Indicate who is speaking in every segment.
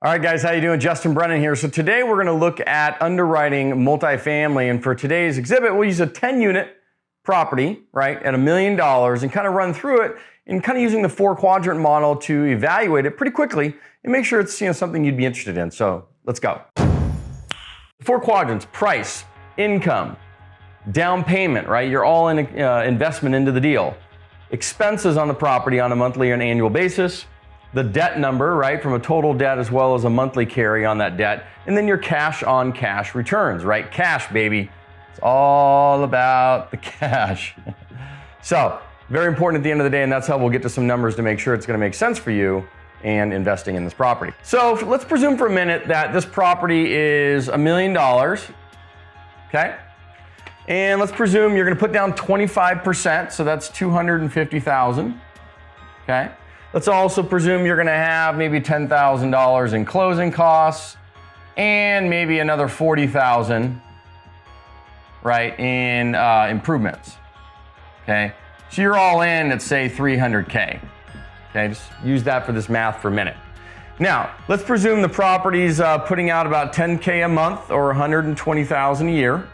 Speaker 1: All right, guys, how you doing? Justin Brennan here. So today we're going to look at underwriting multifamily, and for today's exhibit, we'll use a 10-unit property, right, at $1 million, and kind of run through it, and kind of using the 4-quadrant model to evaluate it pretty quickly and make sure it's something you'd be interested in. So let's go. 4 quadrants: price, income, down payment, right? You're all in investment into the deal. Expenses on the property on a monthly or an annual basis. The debt number, right, from a total debt as well as a monthly carry on that debt. And then your cash on cash returns, right? Cash, baby. It's all about the cash. So, very important at the end of the day, and that's how we'll get to some numbers to make sure it's going to make sense for you and investing in this property. So, let's presume for a minute that this property is $1 million, okay? And let's presume you're going to put down 25%, so that's $250,000, okay? Let's also presume you're going to have maybe $10,000 in closing costs and maybe another $40,000, right, in improvements. Okay, so you're all in at say $300K. Okay, just use that for this math for a minute. Now, let's presume the property's putting out about $10K a month or $120,000 a year.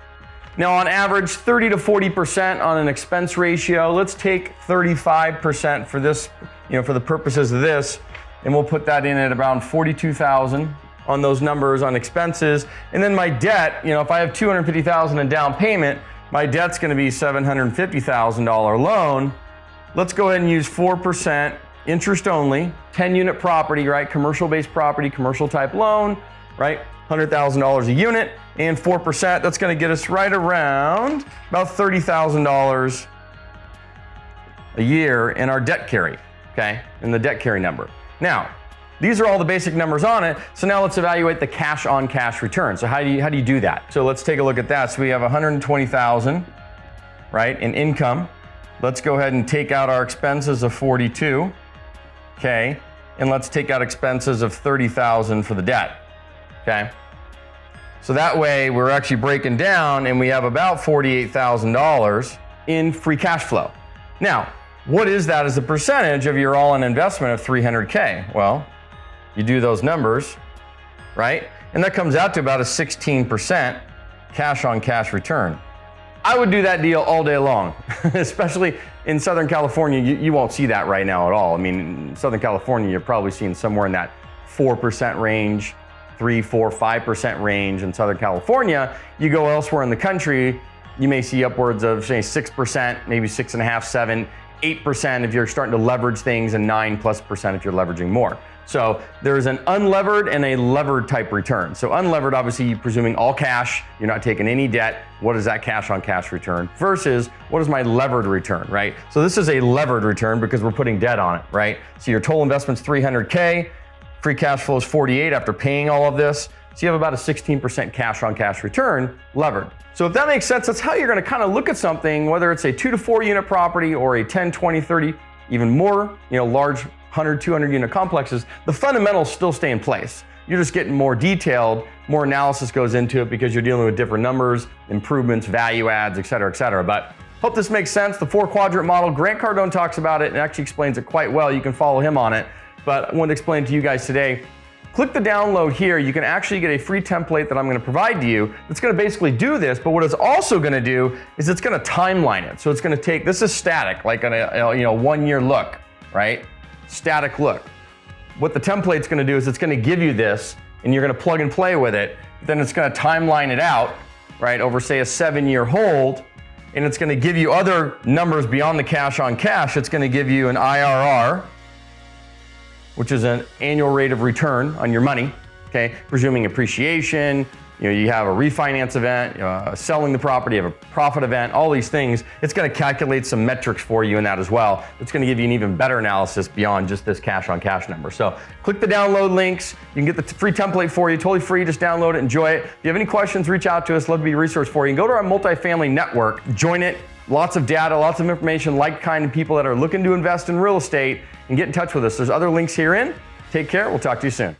Speaker 1: Now, on average, 30 to 40% on an expense ratio. Let's take 35% for this, for the purposes of this, and we'll put that in at around $42,000 on those numbers on expenses. And then my debt, if I have $250,000 in down payment, my debt's going to be $750,000 loan. Let's go ahead and use 4% interest only, 10-unit property, right? Commercial-based property, commercial type loan, right? $100,000 a unit, and 4%, that's going to get us right around about $30,000 a year in our debt carry, okay, in the debt carry number. Now, these are all the basic numbers on it, so now let's evaluate the cash on cash return. So how do you do that? So let's take a look at that. So we have $120,000, right, in income. Let's go ahead and take out our expenses of $42,000, okay, and let's take out expenses of $30,000 for the debt, okay. So that way we're actually breaking down and we have about $48,000 in free cash flow. Now, what is that as a percentage of your all-in investment of $300K? Well, you do those numbers, right? And that comes out to about a 16% cash on cash return. I would do that deal all day long, especially in Southern California. You won't see that right now at all. I mean, in Southern California, you're probably seeing somewhere in that 4% range, 3, 4, 5% range in Southern California. You go elsewhere in the country, you may see upwards of say 6%, maybe 6.5%, 7%, 8% if you're starting to leverage things, and 9+% if you're leveraging more. So there's an unlevered and a levered type return. So unlevered, obviously, you're presuming all cash, you're not taking any debt. What is that cash on cash return versus what is my levered return, right? So this is a levered return because we're putting debt on it, right? So your total investment's $300K. Free cash flow is $48 after paying all of this. So you have about a 16% cash on cash return levered. So if that makes sense, that's how you're going to kind of look at something, whether it's a 2 to 4 unit property or a 10, 20, 30, even more, large 100, 200 unit complexes. The fundamentals still stay in place. You're just getting more detailed, more analysis goes into it because you're dealing with different numbers, improvements, value adds, et cetera, et cetera. But hope this makes sense. The 4-quadrant model, Grant Cardone talks about it and actually explains it quite well. You can follow him on it. But I wanted to explain to you guys today. Click the download here. You can actually get a free template that I'm going to provide to you that's going to basically do this, but what it's also going to do is it's going to timeline it. So it's going to take, this is static, like a 1 year look, right? Static look. What the template's going to do is it's going to give you this, and you're going to plug and play with it. Then it's going to timeline it out, right, over say a 7-year hold, and it's going to give you other numbers beyond the cash on cash. It's going to give you an IRR, which is an annual rate of return on your money, okay? Presuming appreciation, you have a refinance event, selling the property, you have a profit event, all these things. It's gonna calculate some metrics for you in that as well. It's gonna give you an even better analysis beyond just this cash on cash number. So click the download links. You can get the free template for you, totally free, just download it, enjoy it. If you have any questions, reach out to us, love to be a resource for you. And go to our multifamily network, join it. Lots of data, lots of information, like-kind people that are looking to invest in real estate, and get in touch with us. There's other links herein. Take care. We'll talk to you soon.